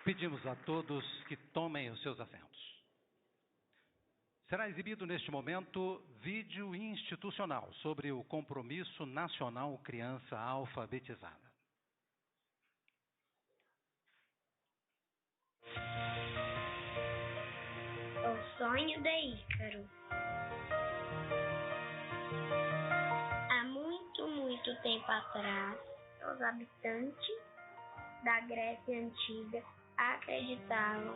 Pedimos a todos que tomem os seus assentos. Será exibido neste momento vídeo institucional sobre o Compromisso Nacional Criança Alfabetizada. O sonho de Ícaro. Há muito tempo atrás, os habitantes da Grécia Antiga acreditavam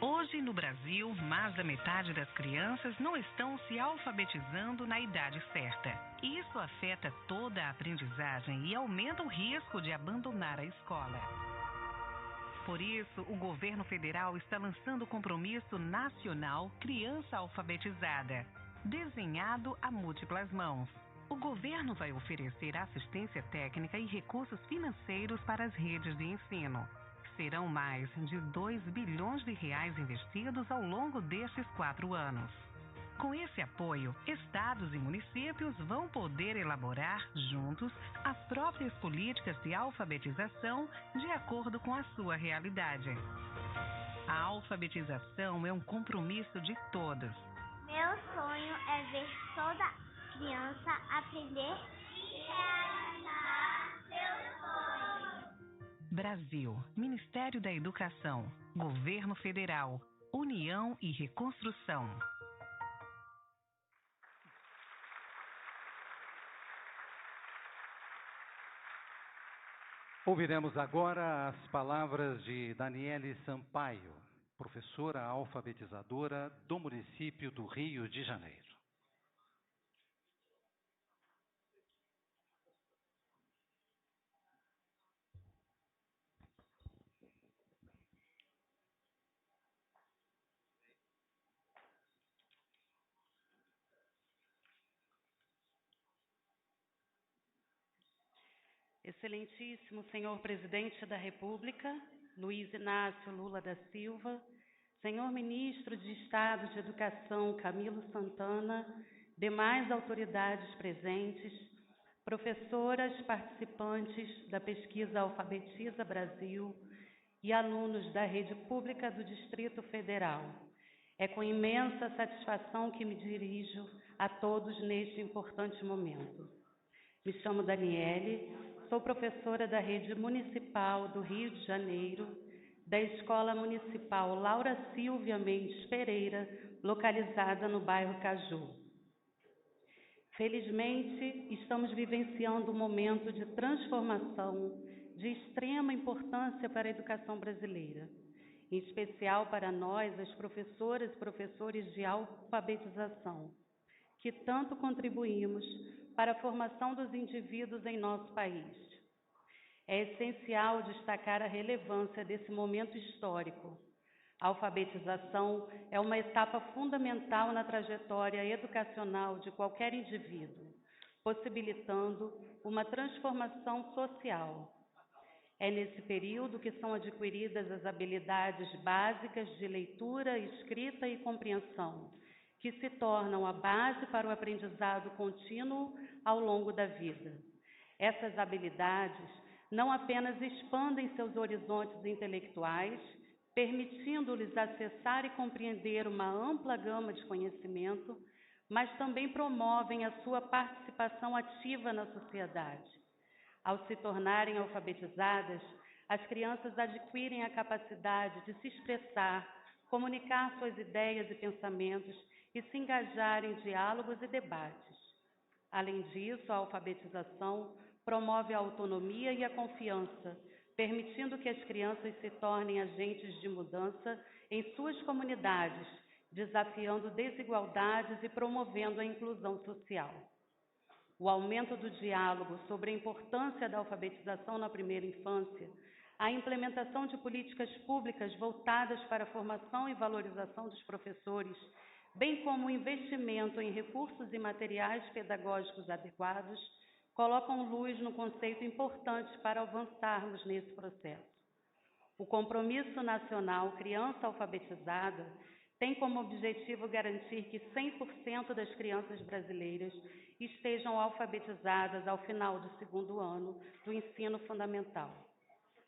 Hoje, no Brasil, mais da metade das crianças não estão se alfabetizando na idade certa. Isso afeta toda a aprendizagem e aumenta o risco de abandonar a escola. Por isso, o governo federal está lançando o Compromisso Nacional Criança Alfabetizada, desenhado a múltiplas mãos. O governo vai oferecer assistência técnica e recursos financeiros para as redes de ensino. Serão mais de 2 bilhões de reais investidos ao longo destes 4 anos. Com esse apoio, estados e municípios vão poder elaborar, juntos, as próprias políticas de alfabetização de acordo com a sua realidade. A alfabetização é um compromisso de todos. Meu sonho é ver toda criança aprender e realizar seus sonhos. Brasil, Ministério da Educação, Governo Federal, União e Reconstrução. Ouviremos agora as palavras de Daniele Sampaio, professora alfabetizadora do município do Rio de Janeiro. Excelentíssimo senhor presidente da República, Luiz Inácio Lula da Silva, senhor ministro de Estado de Educação, Camilo Santana, demais autoridades presentes, professoras participantes da pesquisa Alfabetiza Brasil e alunos da rede pública do Distrito Federal. É com imensa satisfação que me dirijo a todos neste importante momento. Me chamo Daniele. Sou professora da Rede Municipal do Rio de Janeiro, da Escola Municipal Laura Silvia Mendes Pereira, localizada no bairro Caju. Felizmente, estamos vivenciando um momento de transformação de extrema importância para a educação brasileira, em especial para nós, as professoras e professores de alfabetização, que tanto contribuímos para a formação dos indivíduos em nosso país. É essencial destacar a relevância desse momento histórico. A alfabetização é uma etapa fundamental na trajetória educacional de qualquer indivíduo, possibilitando uma transformação social. É nesse período que são adquiridas as habilidades básicas de leitura, escrita e compreensão, que se tornam a base para o aprendizado contínuo ao longo da vida. Essas habilidades não apenas expandem seus horizontes intelectuais, permitindo-lhes acessar e compreender uma ampla gama de conhecimento, mas também promovem a sua participação ativa na sociedade. Ao se tornarem alfabetizadas, as crianças adquirem a capacidade de se expressar, comunicar suas ideias e pensamentos e se engajar em diálogos e debates. Além disso, a alfabetização promove a autonomia e a confiança, permitindo que as crianças se tornem agentes de mudança em suas comunidades, desafiando desigualdades e promovendo a inclusão social. O aumento do diálogo sobre a importância da alfabetização na primeira infância, a implementação de políticas públicas voltadas para a formação e valorização dos professores, bem como o investimento em recursos e materiais pedagógicos adequados, colocam luz no conceito importante para avançarmos nesse processo. O Compromisso Nacional Criança Alfabetizada tem como objetivo garantir que 100% das crianças brasileiras estejam alfabetizadas ao final do segundo ano do ensino fundamental,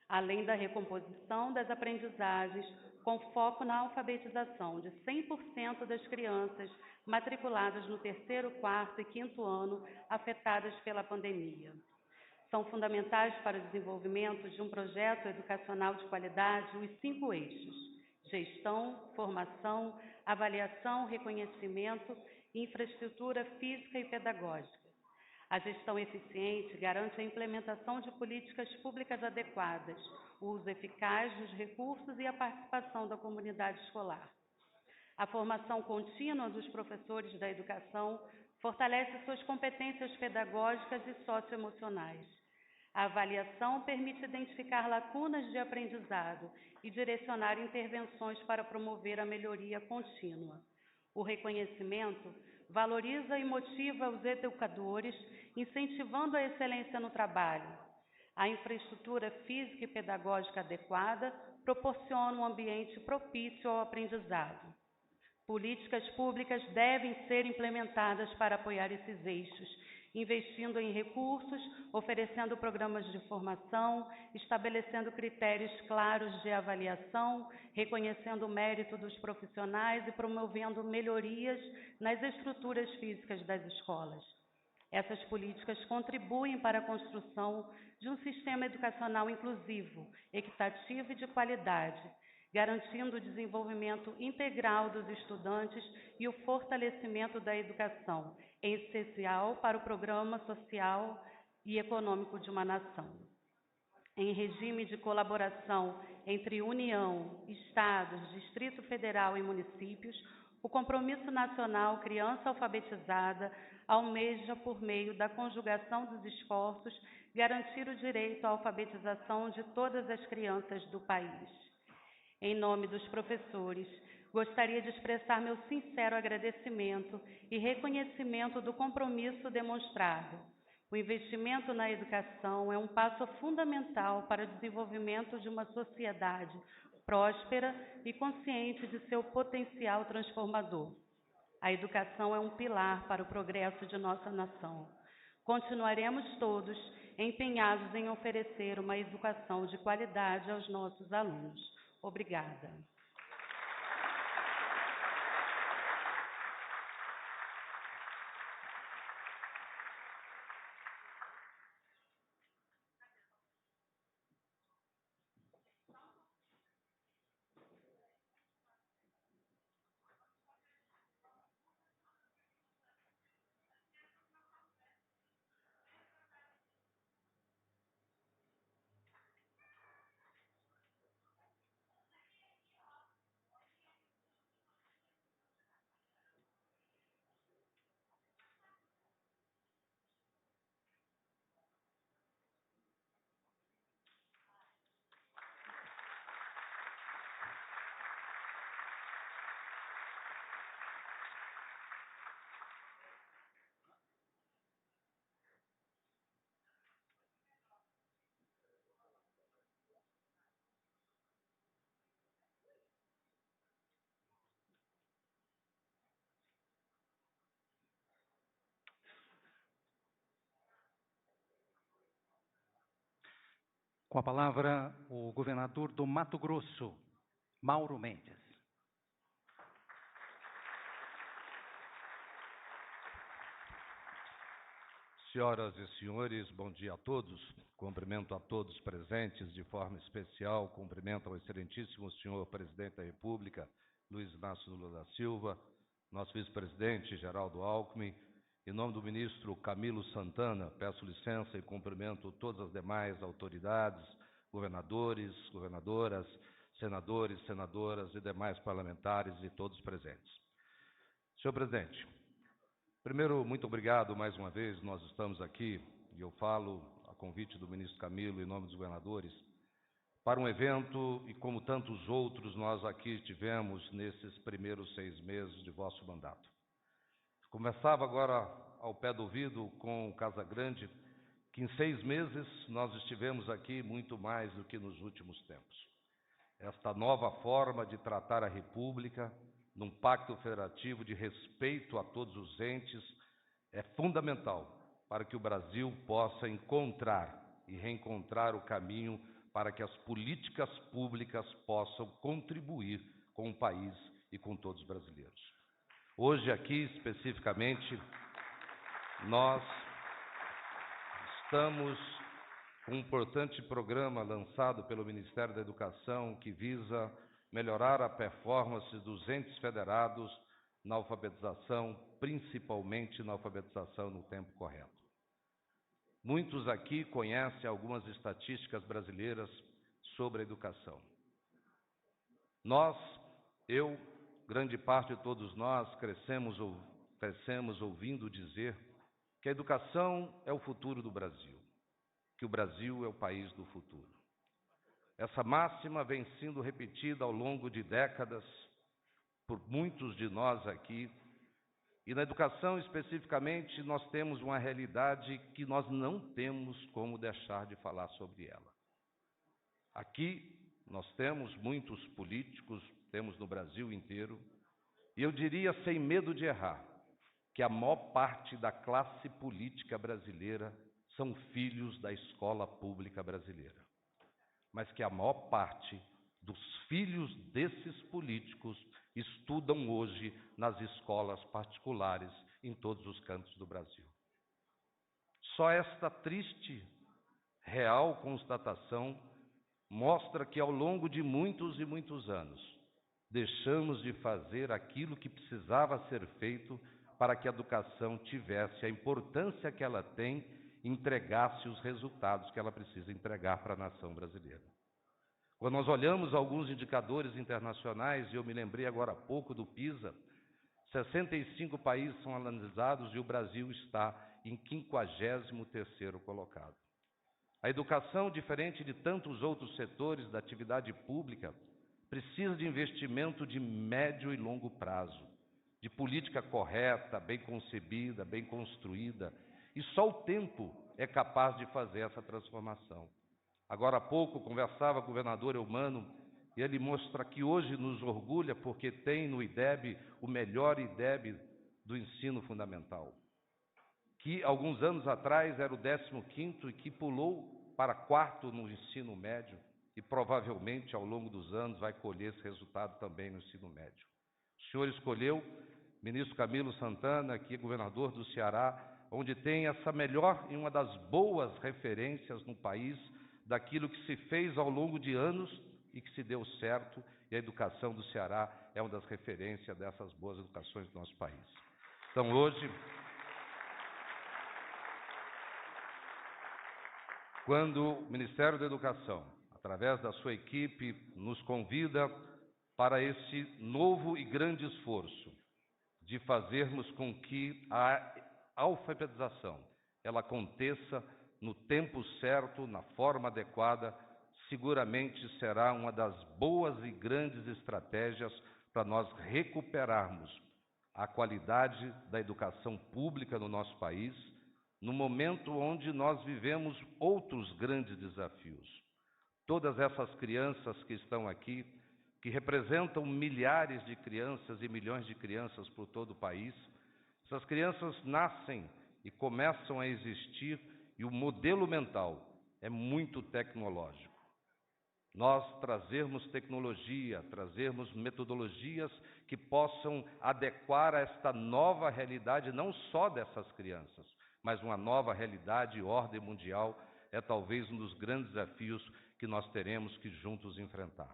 além da recomposição das aprendizagens com foco na alfabetização de 100% das crianças matriculadas no terceiro, quarto e quinto ano afetadas pela pandemia. São fundamentais para o desenvolvimento de um projeto educacional de qualidade os 5 eixos: gestão, formação, avaliação, reconhecimento, infraestrutura física e pedagógica. A gestão eficiente garante a implementação de políticas públicas adequadas, o uso eficaz dos recursos e a participação da comunidade escolar. A formação contínua dos professores da educação fortalece suas competências pedagógicas e socioemocionais. A avaliação permite identificar lacunas de aprendizado e direcionar intervenções para promover a melhoria contínua. O reconhecimento valoriza e motiva os educadores, incentivando a excelência no trabalho. A infraestrutura física e pedagógica adequada proporciona um ambiente propício ao aprendizado. Políticas públicas devem ser implementadas para apoiar esses eixos, investindo em recursos, oferecendo programas de formação, estabelecendo critérios claros de avaliação, reconhecendo o mérito dos profissionais e promovendo melhorias nas estruturas físicas das escolas. Essas políticas contribuem para a construção de um sistema educacional inclusivo, equitativo e de qualidade, garantindo o desenvolvimento integral dos estudantes e o fortalecimento da educação, essencial para o programa social e econômico de uma nação. Em regime de colaboração entre União, Estados, Distrito Federal e municípios, o Compromisso Nacional Criança Alfabetizada almeja, por meio da conjugação dos esforços, garantir o direito à alfabetização de todas as crianças do país. Em nome dos professores, gostaria de expressar meu sincero agradecimento e reconhecimento do compromisso demonstrado. O investimento na educação é um passo fundamental para o desenvolvimento de uma sociedade próspera e consciente de seu potencial transformador. A educação é um pilar para o progresso de nossa nação. Continuaremos todos empenhados em oferecer uma educação de qualidade aos nossos alunos. Obrigada. Com a palavra, o governador do Mato Grosso, Mauro Mendes. Senhoras e senhores, bom dia a todos. Cumprimento a todos presentes, de forma especial, cumprimento ao excelentíssimo senhor presidente da República, Luiz Inácio Lula da Silva, nosso vice-presidente, Geraldo Alckmin. Em nome do ministro Camilo Santana, peço licença e cumprimento todas as demais autoridades, governadores, governadoras, senadores, senadoras e demais parlamentares e todos presentes. Senhor presidente, primeiro, muito obrigado mais uma vez. Nós estamos aqui, e eu falo a convite do ministro Camilo, em nome dos governadores, para um evento, e como tantos outros nós aqui tivemos nesses primeiros 6 meses de vosso mandato. Começava agora ao pé do ouvido com o Casagrande, que em 6 meses nós estivemos aqui muito mais do que nos últimos tempos. Esta nova forma de tratar a República, num pacto federativo de respeito a todos os entes, é fundamental para que o Brasil possa encontrar e reencontrar o caminho para que as políticas públicas possam contribuir com o país e com todos os brasileiros. Hoje aqui, especificamente, nós estamos com um importante programa lançado pelo Ministério da Educação que visa melhorar a performance dos entes federados na alfabetização, principalmente na alfabetização no tempo correto. Muitos aqui conhecem algumas estatísticas brasileiras sobre a educação. Nós, eu, grande parte de todos nós, crescemos ouvindo dizer que a educação é o futuro do Brasil, que o Brasil é o país do futuro. Essa máxima vem sendo repetida ao longo de décadas por muitos de nós aqui, e na educação especificamente nós temos uma realidade que nós não temos como deixar de falar sobre ela. Aqui nós temos muitos políticos, temos no Brasil inteiro, e eu diria sem medo de errar, que a maior parte da classe política brasileira são filhos da escola pública brasileira. Mas que a maior parte dos filhos desses políticos estudam hoje nas escolas particulares em todos os cantos do Brasil. Só esta triste, real constatação mostra que ao longo de muitos e muitos anos deixamos de fazer aquilo que precisava ser feito para que a educação tivesse a importância que ela tem e entregasse os resultados que ela precisa entregar para a nação brasileira. Quando nós olhamos alguns indicadores internacionais, e eu me lembrei agora há pouco do PISA, 65 países são analisados e o Brasil está em 53º colocado. A educação, diferente de tantos outros setores da atividade pública, precisa de investimento de médio e longo prazo, de política correta, bem concebida, bem construída, e só o tempo é capaz de fazer essa transformação. Agora há pouco conversava com o governador Eumano e ele mostra que hoje nos orgulha porque tem no IDEB o melhor IDEB do ensino fundamental, que alguns anos atrás era o 15º e que pulou para 4º no ensino médio e provavelmente ao longo dos anos vai colher esse resultado também no ensino médio. O senhor escolheu o ministro Camilo Santana, que é governador do Ceará, onde tem essa melhor e uma das boas referências no país daquilo que se fez ao longo de anos e que se deu certo, e a educação do Ceará é uma das referências dessas boas educações do nosso país. Então, hoje, quando o Ministério da Educação, através da sua equipe, nos convida para esse novo e grande esforço de fazermos com que a alfabetização ela aconteça no tempo certo, na forma adequada, seguramente será uma das boas e grandes estratégias para nós recuperarmos a qualidade da educação pública no nosso país, no momento onde nós vivemos outros grandes desafios. Todas essas crianças que estão aqui, que representam milhares de crianças e milhões de crianças por todo o país, essas crianças nascem e começam a existir e o modelo mental é muito tecnológico. Nós trazermos tecnologia, trazermos metodologias que possam adequar a esta nova realidade, não só dessas crianças, mas uma nova realidade e ordem mundial, é talvez um dos grandes desafios que nós teremos que juntos enfrentar.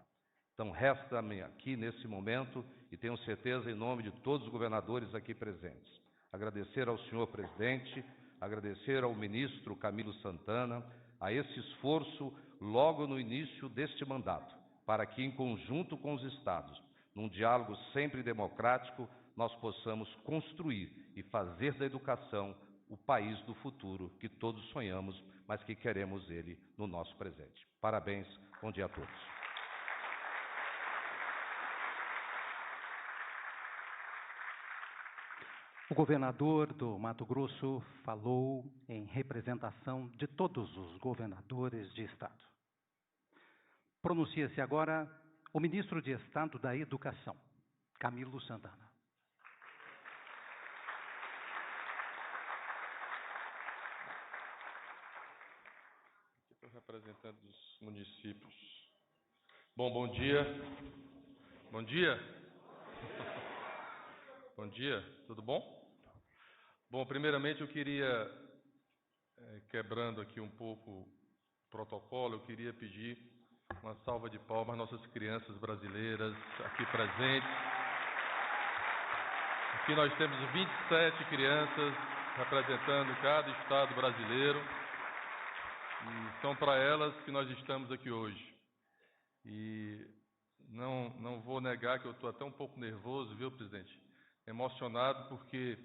Então, resta-me aqui nesse momento, e tenho certeza em nome de todos os governadores aqui presentes, agradecer ao senhor presidente, agradecer ao ministro Camilo Santana, a esse esforço logo no início deste mandato, para que em conjunto com os estados, num diálogo sempre democrático, nós possamos construir e fazer da educação o país do futuro que todos sonhamos, mas que queremos ele no nosso presente. Parabéns, bom dia a todos. O governador do Mato Grosso falou em representação de todos os governadores de Estado. Pronuncia-se agora o ministro de Estado da Educação, Camilo Santana. Aqui para representante dos municípios. Bom dia. Bom dia. Bom dia, tudo bom? Bom, primeiramente eu queria, quebrando aqui um pouco o protocolo, eu queria pedir uma salva de palmas às nossas crianças brasileiras aqui presentes. Aqui nós temos 27 crianças representando cada estado brasileiro e são para elas que nós estamos aqui hoje. E não vou negar que eu estou até um pouco nervoso, viu, presidente? Emocionado, porque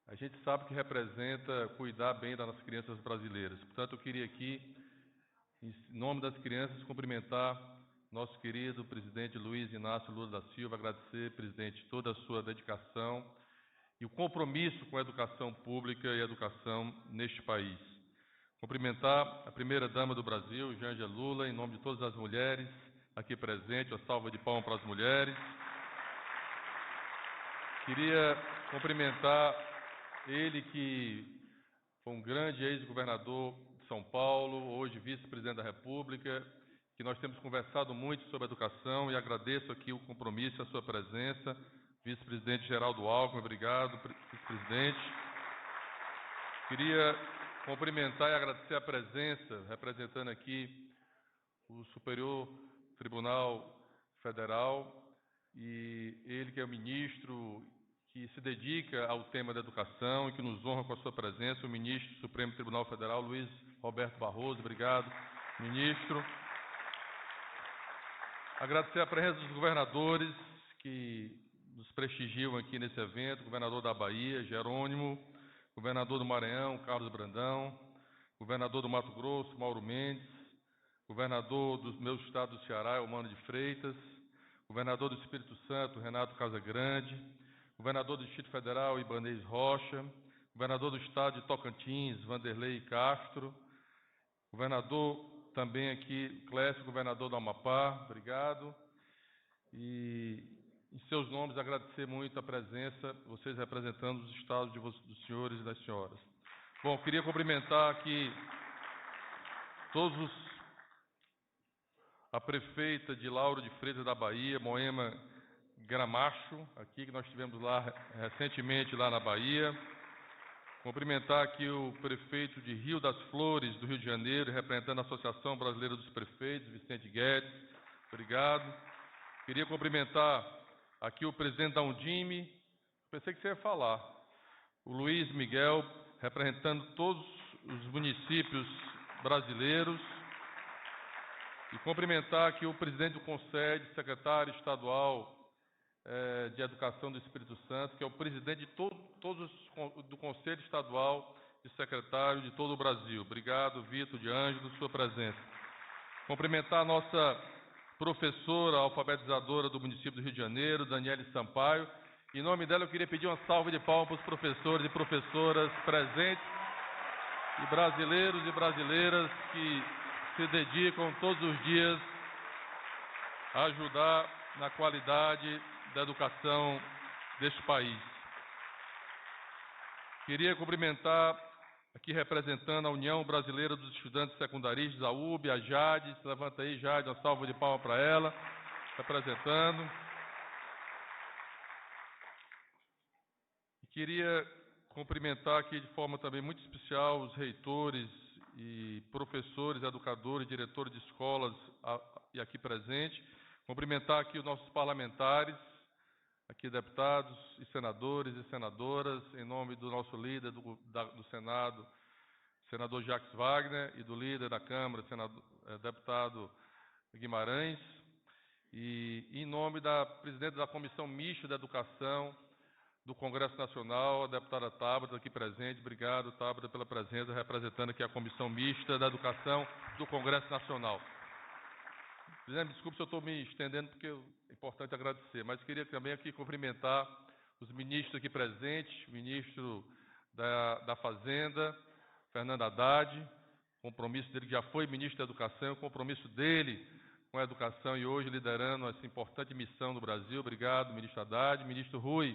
a gente sabe que representa cuidar bem das nossas crianças brasileiras. Portanto, eu queria aqui, em nome das crianças, cumprimentar nosso querido presidente Luiz Inácio Lula da Silva, agradecer, presidente, toda a sua dedicação e o compromisso com a educação pública e a educação neste país. Cumprimentar a primeira-dama do Brasil, Janja Lula, em nome de todas as mulheres aqui presentes, uma salva de palmas para as mulheres. Queria cumprimentar ele, que foi um grande ex-governador de São Paulo, hoje vice-presidente da República, que nós temos conversado muito sobre educação e agradeço aqui o compromisso, a sua presença. Vice-presidente Geraldo Alckmin, obrigado, vice-presidente. Queria cumprimentar e agradecer a presença, representando aqui o Superior Tribunal Federal, e ele que é o ministro que se dedica ao tema da educação e que nos honra com a sua presença, o ministro do Supremo Tribunal Federal, Luiz Roberto Barroso. Obrigado, ministro. Agradecer a presença dos governadores que nos prestigiam aqui nesse evento, governador da Bahia, Jerônimo, governador do Maranhão, Carlos Brandão, governador do Mato Grosso, Mauro Mendes, governador do meu estado do Ceará, Eumano de Freitas, governador do Espírito Santo, Renato Casagrande, governador do Distrito Federal, Ibanez Rocha, governador do estado de Tocantins, Vanderlei Castro, governador também aqui, Clécio, governador do Amapá, obrigado. E em seus nomes agradecer muito a presença, vocês representando os estados dos senhores e das senhoras. Bom, queria cumprimentar aqui a prefeita de Lauro de Freitas da Bahia, Moema Gramacho, aqui que nós estivemos lá recentemente lá na Bahia. Cumprimentar aqui o prefeito de Rio das Flores, do Rio de Janeiro, representando a Associação Brasileira dos Prefeitos, Vicente Guedes, obrigado. Queria cumprimentar aqui o presidente da Undime, pensei que você ia falar, o Luiz Miguel, representando todos os municípios brasileiros. E cumprimentar aqui o presidente do Conselho, secretário estadual de Educação do Espírito Santo, que é o presidente de todos do Conselho Estadual de Secretário de todo o Brasil. Obrigado, Vitor de Ângelo, sua presença. Cumprimentar a nossa professora alfabetizadora do município do Rio de Janeiro, Daniele Sampaio. Em nome dela, eu queria pedir uma salva de palmas para os professores e professoras presentes e brasileiros e brasileiras que se dedicam todos os dias a ajudar na qualidade da educação deste país. Queria cumprimentar, aqui representando a União Brasileira dos Estudantes Secundaristas, a UB, a Jade. Se levanta aí, Jade, uma salva de palmas para ela, representando. E queria cumprimentar aqui de forma também muito especial os reitores e professores, educadores, diretores de escolas e aqui presentes. Cumprimentar aqui os nossos parlamentares, aqui deputados e senadores e senadoras, em nome do nosso líder do Senado, senador Jacques Wagner, e do líder da Câmara, deputado Guimarães, e em nome da presidente da Comissão Mista da Educação do Congresso Nacional, a deputada Tabata, aqui presente. Obrigado, Tabata, pela presença, representando aqui a Comissão Mista da Educação do Congresso Nacional. Presidente, desculpe se eu estou me estendendo, porque é importante agradecer, mas queria também aqui cumprimentar os ministros aqui presentes, o ministro da Fazenda, Fernando Haddad, compromisso dele, que já foi ministro da Educação, o compromisso dele com a educação e hoje liderando essa importante missão no Brasil. Obrigado, ministro Haddad. Ministro Rui,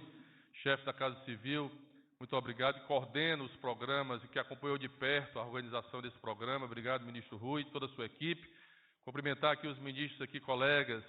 chefe da Casa Civil, muito obrigado. E coordena os programas e que acompanhou de perto a organização desse programa. Obrigado, ministro Rui, toda a sua equipe. Cumprimentar aqui os ministros aqui, colegas,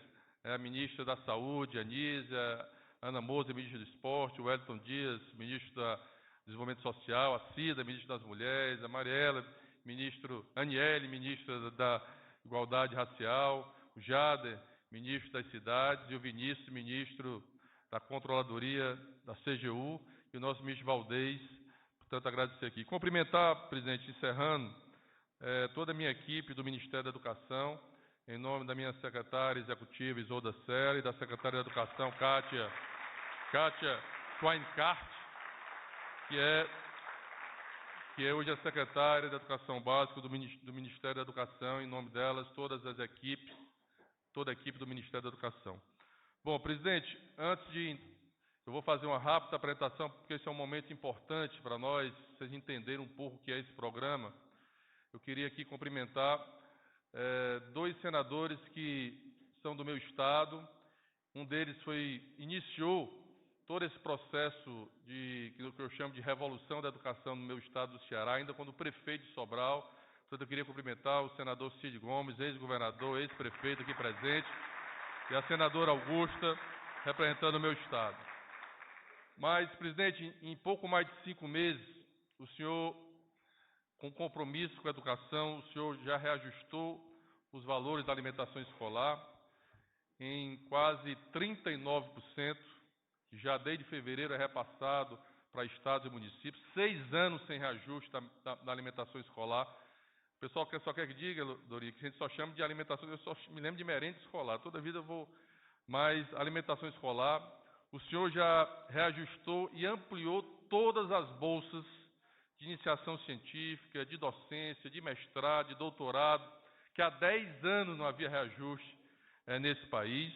a ministra da Saúde, Anísia, Ana Moser, ministra do Esporte, o Wellington Dias, ministro do Desenvolvimento Social, a Cida, ministra das Mulheres, a Mariela, ministro Aniele, ministra da Igualdade Racial, o Jader, ministro das Cidades, e o Vinícius, ministro da Controladoria da CGU, e o nosso ministro Valdez. Portanto, agradecer aqui. Cumprimentar, presidente, encerrando, toda a minha equipe do Ministério da Educação, em nome da minha secretária executiva, Isolda Serra, e da secretária de Educação, Kátia Schweinkart, que é hoje a secretária de Educação Básica do Ministério da Educação, em nome delas, todas as equipes, toda a equipe do Ministério da Educação. Bom, presidente, eu vou fazer uma rápida apresentação, porque esse é um momento importante para nós, vocês entenderem um pouco o que é esse programa. Eu queria aqui cumprimentar dois senadores que são do meu estado. Um deles iniciou todo esse processo que eu chamo de revolução da educação no meu estado do Ceará, ainda quando prefeito de Sobral. Portanto, eu queria cumprimentar o senador Cid Gomes, ex-governador, ex-prefeito aqui presente, e a senadora Augusta, representando o meu estado. Mas, presidente, em pouco mais de 5 meses, o senhor, com compromisso com a educação, o senhor já reajustou os valores da alimentação escolar em quase 39%, que já desde fevereiro é repassado para estados e municípios, 6 anos sem reajuste da alimentação escolar. O pessoal só quer que diga, Dori, que a gente só chama de alimentação, eu só me lembro de merenda escolar, toda a vida eu vou, mas alimentação escolar, o senhor já reajustou e ampliou todas as bolsas de iniciação científica, de docência, de mestrado, de doutorado, que há 10 anos não havia reajuste nesse país.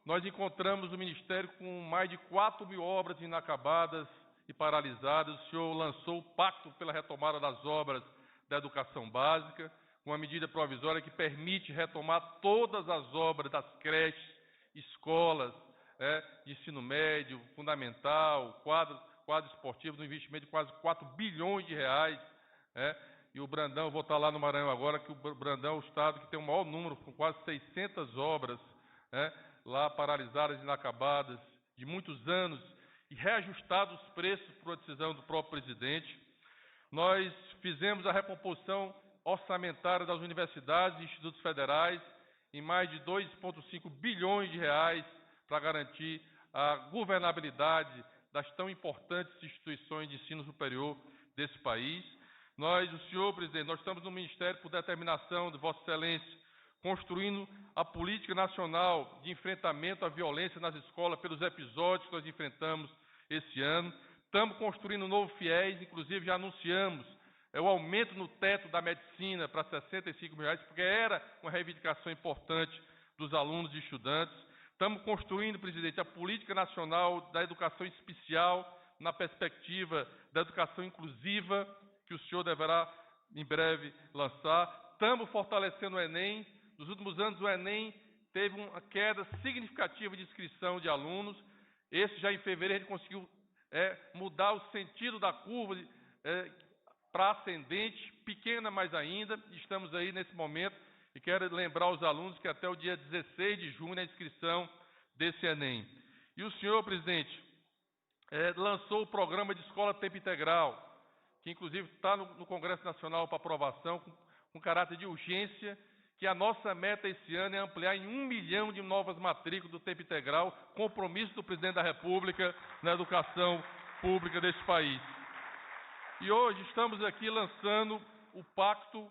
Nós encontramos o Ministério com mais de 4.000 obras inacabadas e paralisadas. O senhor lançou o Pacto pela Retomada das Obras da Educação Básica, uma medida provisória que permite retomar todas as obras das creches, escolas, de ensino médio, fundamental, quadro esportivo, no investimento de quase 4 bilhões de reais. E o Brandão, eu vou estar lá no Maranhão agora, que o Brandão é o estado que tem o maior número, com quase 600 obras, lá paralisadas, inacabadas, de muitos anos, e reajustados os preços por uma decisão do próprio presidente. Nós fizemos a recomposição orçamentária das universidades e institutos federais em mais de 2,5 bilhões de reais para garantir a governabilidade das tão importantes instituições de ensino superior desse país. O senhor, presidente, nós estamos no Ministério por determinação de Vossa Excelência, construindo a política nacional de enfrentamento à violência nas escolas pelos episódios que nós enfrentamos esse ano. Estamos construindo um novo FIES, inclusive já anunciamos o aumento no teto da medicina para R$ 65 mil, porque era uma reivindicação importante dos alunos e estudantes. Estamos construindo, presidente, a política nacional da educação especial na perspectiva da educação inclusiva, que o senhor deverá, em breve, lançar. Estamos fortalecendo o Enem. Nos últimos anos, o Enem teve uma queda significativa de inscrição de alunos. Esse, já em fevereiro, a gente conseguiu mudar o sentido da curva para ascendente, pequena mais ainda. Estamos aí nesse momento e quero lembrar aos alunos que até o dia 16 de junho é a inscrição desse Enem. E o senhor, presidente, lançou o programa de escola tempo integral, que inclusive está no Congresso Nacional para aprovação, com caráter de urgência, que a nossa meta esse ano é ampliar em 1 milhão de novas matrículas do tempo integral, compromisso do presidente da República na educação pública deste país. E hoje estamos aqui lançando o pacto,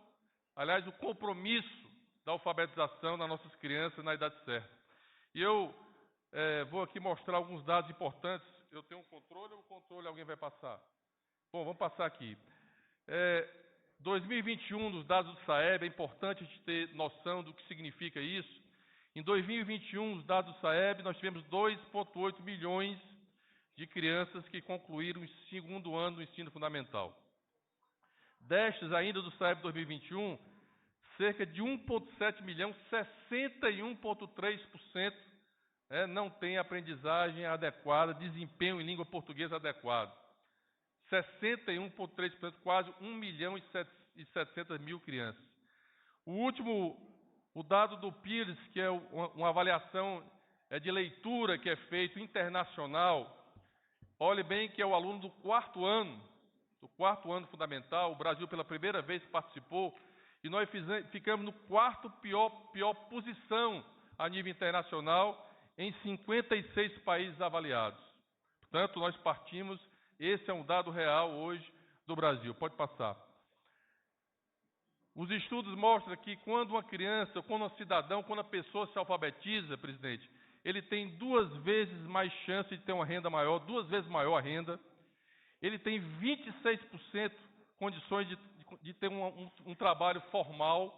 aliás, o compromisso da alfabetização das nossas crianças na idade certa. E eu vou aqui mostrar alguns dados importantes. Eu tenho um controle ou o controle alguém vai passar? Bom, vamos passar aqui. 2021, dos dados do SAEB, é importante a gente ter noção do que significa isso. Em 2021, os dados do SAEB, nós tivemos 2,8 milhões de crianças que concluíram o segundo ano do ensino fundamental. Destas, ainda do SAEB 2021, cerca de 1,7 milhão, 61,3%, não tem aprendizagem adequada, desempenho em língua portuguesa adequado. 61,3%, quase 1 milhão e 700 mil crianças. O dado do PIRS, que é uma avaliação de leitura que é feito internacional, olhe bem que é o aluno do quarto ano fundamental. O Brasil pela primeira vez participou e nós ficamos no quarto pior posição a nível internacional em 56 países avaliados. Portanto, nós partimos, esse é um dado real hoje do Brasil. Pode passar. Os estudos mostram que quando uma criança, quando um cidadão, quando a pessoa se alfabetiza, presidente, ele tem 2 vezes mais chance de ter uma renda maior, 2 vezes maior a renda. Ele tem 26% condições de ter um trabalho formal.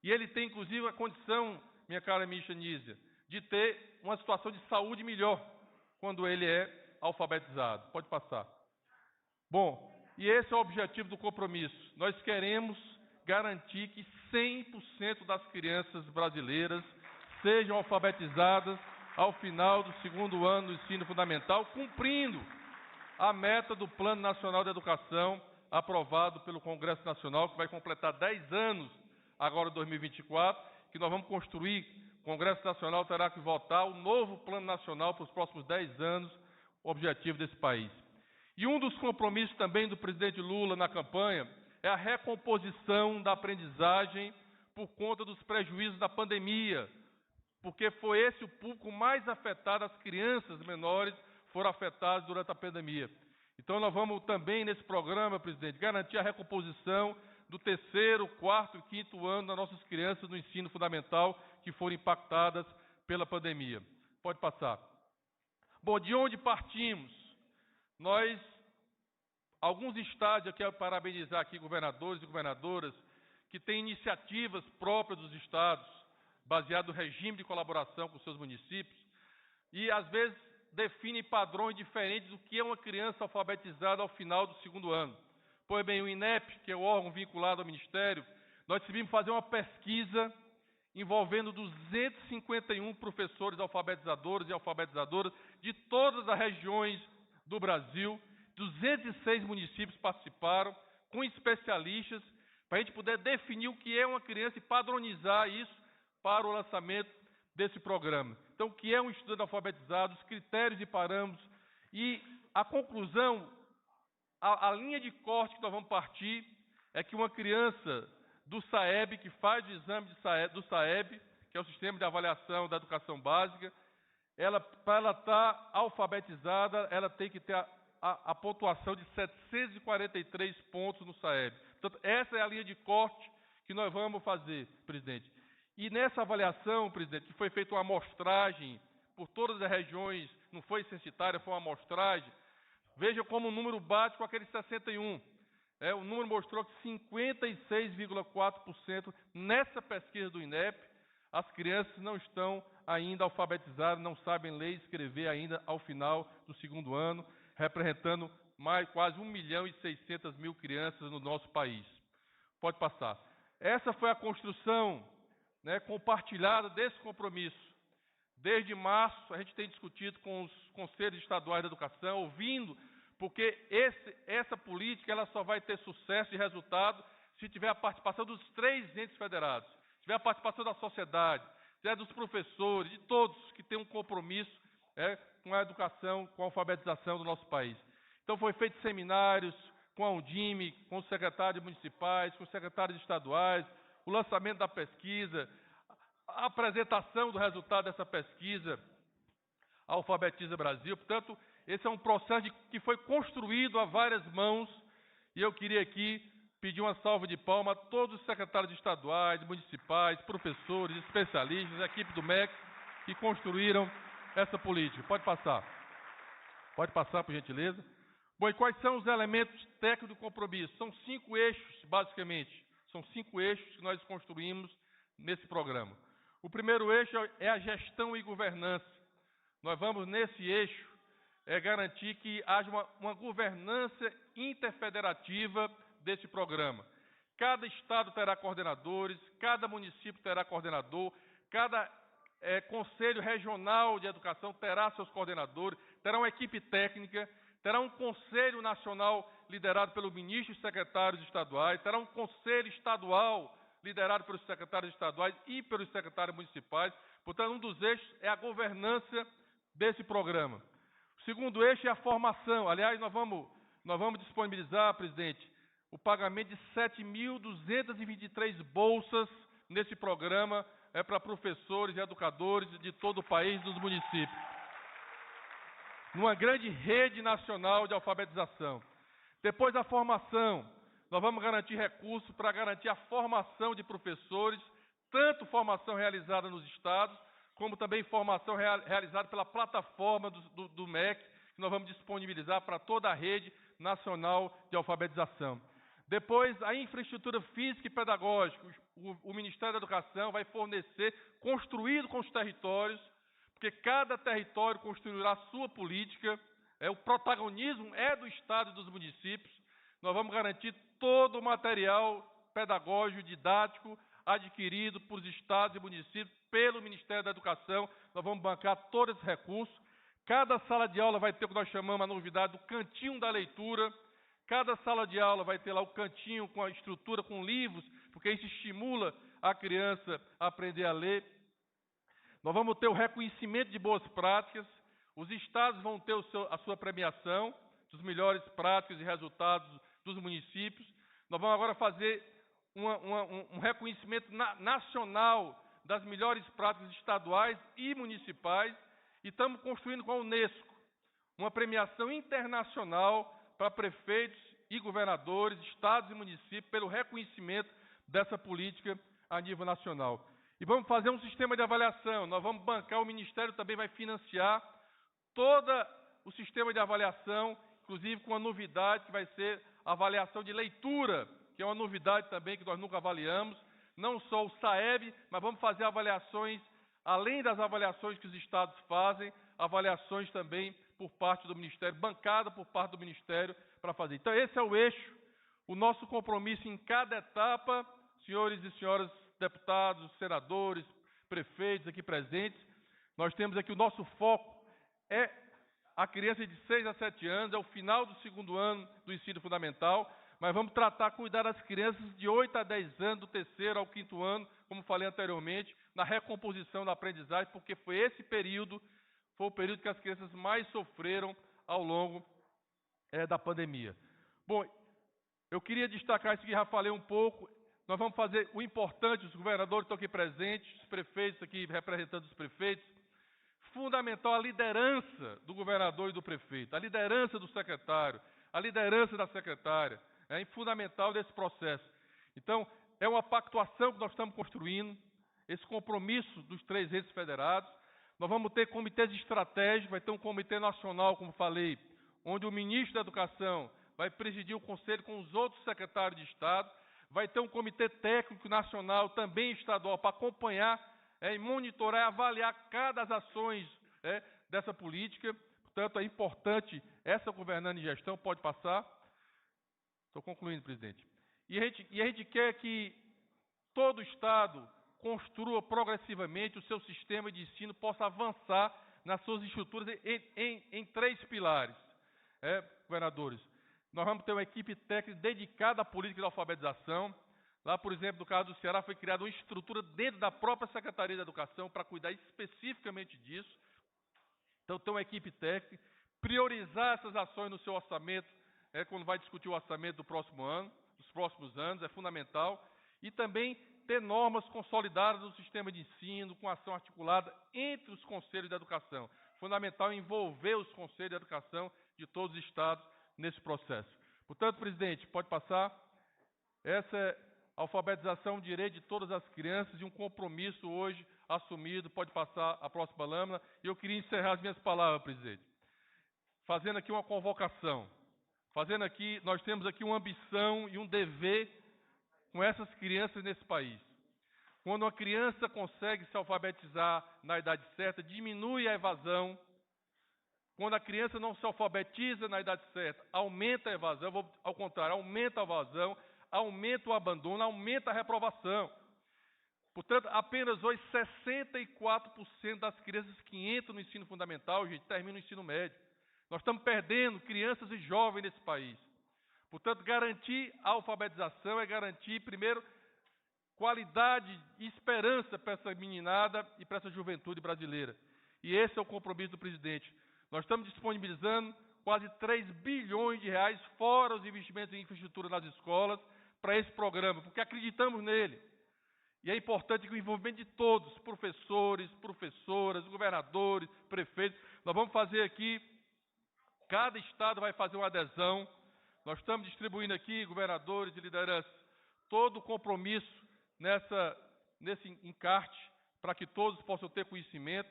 E ele tem, inclusive, a condição, minha cara Misha Nízia, de ter uma situação de saúde melhor quando ele é alfabetizado. Pode passar. Bom, e esse é o objetivo do compromisso. Nós queremos garantir que 100% das crianças brasileiras sejam alfabetizadas ao final do 2º ano do ensino fundamental, cumprindo a meta do Plano Nacional de Educação, aprovado pelo Congresso Nacional, que vai completar 10 anos, agora em 2024, que nós vamos construir. O Congresso Nacional terá que votar o novo Plano Nacional para os próximos 10 anos, o objetivo desse país. E um dos compromissos também do presidente Lula na campanha é a recomposição da aprendizagem por conta dos prejuízos da pandemia, porque foi esse o público mais afetado, as crianças menores foram afetadas durante a pandemia. Então, nós vamos também, nesse programa, presidente, garantir a recomposição do 3º, 4º e 5º ano das nossas crianças no ensino fundamental que foram impactadas pela pandemia. Pode passar. Bom, de onde partimos? Nós, alguns estados, eu quero parabenizar aqui governadores e governadoras, que têm iniciativas próprias dos estados, baseado no regime de colaboração com seus municípios, e às vezes definem padrões diferentes do que é uma criança alfabetizada ao final do 2º ano. Pois bem, o INEP, que é o órgão vinculado ao Ministério, nós decidimos fazer uma pesquisa envolvendo 251 professores alfabetizadores e alfabetizadoras de todas as regiões do Brasil. 206 municípios participaram, com especialistas, para a gente poder definir o que é uma criança e padronizar isso para o lançamento desse programa. Então, o que é um estudante alfabetizado, os critérios e parâmetros, e a conclusão, a linha de corte que nós vamos partir é que uma criança do SAEB, que faz o exame do SAEB, que é o Sistema de Avaliação da Educação Básica, para ela estar alfabetizada, ela tem que ter a pontuação de 743 pontos no SAEB. Portanto, essa é a linha de corte que nós vamos fazer, presidente. E nessa avaliação, presidente, que foi feita uma amostragem por todas as regiões, não foi censitária, foi uma amostragem, veja como o número bate com aquele 61. O número mostrou que 56,4% nessa pesquisa do INEP, as crianças não estão ainda alfabetizadas, não sabem ler e escrever ainda ao final do 2º ano, representando quase 1 milhão e 600 mil crianças no nosso país. Pode passar. Essa foi a construção compartilhada desse compromisso. Desde março, a gente tem discutido com os conselhos estaduais de educação, ouvindo, porque essa política ela só vai ter sucesso e resultado se tiver a participação dos 3 entes federados, se tiver a participação da sociedade, se tiver dos professores, de todos que têm um compromisso com a educação, com a alfabetização do nosso país. Então, foi feito seminários com a Undime, com os secretários municipais, com os secretários estaduais, o lançamento da pesquisa, a apresentação do resultado dessa pesquisa, a Alfabetiza Brasil. Portanto, esse é um processo que foi construído a várias mãos, e eu queria aqui pedir uma salva de palmas a todos os secretários estaduais, municipais, professores, especialistas, a equipe do MEC, que construíram essa política. Pode passar. Pode passar, por gentileza. Bom, e quais são os elementos técnicos do compromisso? São 5 eixos, basicamente. São 5 eixos que nós construímos nesse programa. O primeiro eixo é a gestão e governança. Nós vamos, nesse eixo, garantir que haja uma governança interfederativa desse programa. Cada estado terá coordenadores, cada município terá coordenador, cada conselho regional de educação terá seus coordenadores, terá uma equipe técnica, terá um conselho nacional liderado pelo ministro e secretários estaduais, terá um conselho estadual liderado pelos secretários estaduais e pelos secretários municipais. Portanto, um dos eixos é a governança desse programa. O segundo eixo é a formação. Aliás, nós vamos disponibilizar, presidente, o pagamento de 7.223 bolsas nesse programa para professores e educadores de todo o país, dos municípios. Numa grande rede nacional de alfabetização. Depois da formação, nós vamos garantir recursos para garantir a formação de professores, tanto formação realizada nos estados, como também formação realizada pela plataforma do MEC, que nós vamos disponibilizar para toda a rede nacional de alfabetização. Depois, a infraestrutura física e pedagógica, o Ministério da Educação vai fornecer, construído com os territórios, porque cada território construirá a sua política, o protagonismo é do Estado e dos municípios. Nós vamos garantir todo o material pedagógico, didático, adquirido por estados e municípios, pelo Ministério da Educação. Nós vamos bancar todos esses recursos. Cada sala de aula vai ter o que nós chamamos a novidade do cantinho da leitura. Cada sala de aula vai ter lá o cantinho com a estrutura, com livros, porque isso estimula a criança a aprender a ler. Nós vamos ter o reconhecimento de boas práticas. Os estados vão ter a sua premiação dos melhores práticas e resultados dos municípios. Nós vamos agora fazer um reconhecimento nacional das melhores práticas estaduais e municipais. E estamos construindo com a Unesco uma premiação internacional para prefeitos e governadores, estados e municípios, pelo reconhecimento dessa política a nível nacional. E vamos fazer um sistema de avaliação. Nós vamos bancar, o Ministério também vai financiar todo o sistema de avaliação, inclusive com uma novidade que vai ser a avaliação de leitura, que é uma novidade também que nós nunca avaliamos, não só o SAEB, mas vamos fazer avaliações, além das avaliações que os estados fazem, avaliações também por parte do Ministério, bancada por parte do Ministério para fazer. Então, esse é o eixo, o nosso compromisso em cada etapa, senhores e senhoras deputados, senadores, prefeitos aqui presentes. Nós temos aqui o nosso foco, é a criança de 6 a 7 anos, é o final do segundo ano do ensino fundamental, mas vamos cuidar das crianças de 8 a 10 anos, do terceiro ao quinto ano, como falei anteriormente, na recomposição da aprendizagem, porque foi esse período, foi o período que as crianças mais sofreram ao longo da pandemia. Bom, eu queria destacar isso que já falei um pouco. Nós vamos fazer o importante, os governadores estão aqui presentes, os prefeitos aqui representando os prefeitos. Fundamental a liderança do governador e do prefeito, a liderança do secretário, a liderança da secretária, é fundamental desse processo. Então, é uma pactuação que nós estamos construindo, esse compromisso dos 3 entes federados. Nós vamos ter comitês estratégicos, vai ter um comitê nacional, como falei, onde o ministro da Educação vai presidir o conselho com os outros secretários de Estado, vai ter um comitê técnico nacional, também estadual, para acompanhar e monitorar e avaliar cada das ações dessa política. Portanto, é importante essa governança e gestão, pode passar. Estou concluindo, presidente. E a gente quer que todo o Estado construa progressivamente o seu sistema de ensino, possa avançar nas suas estruturas em 3 pilares. Governadores, nós vamos ter uma equipe técnica dedicada à política de alfabetização. Lá, por exemplo, no caso do Ceará, foi criada uma estrutura dentro da própria Secretaria da Educação para cuidar especificamente disso. Então, tem uma equipe técnica, priorizar essas ações no seu orçamento, quando vai discutir o orçamento do próximo ano, dos próximos anos, é fundamental. E também ter normas consolidadas no sistema de ensino, com ação articulada entre os conselhos de educação. Fundamental envolver os conselhos de educação de todos os estados nesse processo. Portanto, presidente, pode passar. Essa é a alfabetização, direito de todas as crianças e um compromisso hoje assumido. Pode passar a próxima lâmina. E eu queria encerrar as minhas palavras, presidente, fazendo aqui uma convocação. Nós temos aqui uma ambição e um dever com essas crianças nesse país. Quando uma criança consegue se alfabetizar na idade certa, diminui a evasão. Quando a criança não se alfabetiza na idade certa, aumenta a evasão. Ao contrário, aumenta a evasão, aumenta o abandono, aumenta a reprovação. Portanto, apenas hoje 64% das crianças que entram no ensino fundamental, gente, terminam no ensino médio. Nós estamos perdendo crianças e jovens nesse país. Portanto, garantir a alfabetização é garantir, primeiro, qualidade e esperança para essa meninada e para essa juventude brasileira. E esse é o compromisso do presidente. Nós estamos disponibilizando quase 3 bilhões de reais, fora os investimentos em infraestrutura nas escolas, para esse programa, porque acreditamos nele. E é importante que o envolvimento de todos, professores, professoras, governadores, prefeitos, nós vamos fazer aqui, cada estado vai fazer uma adesão. Nós estamos distribuindo aqui, governadores e lideranças, todo o compromisso nesse encarte, para que todos possam ter conhecimento.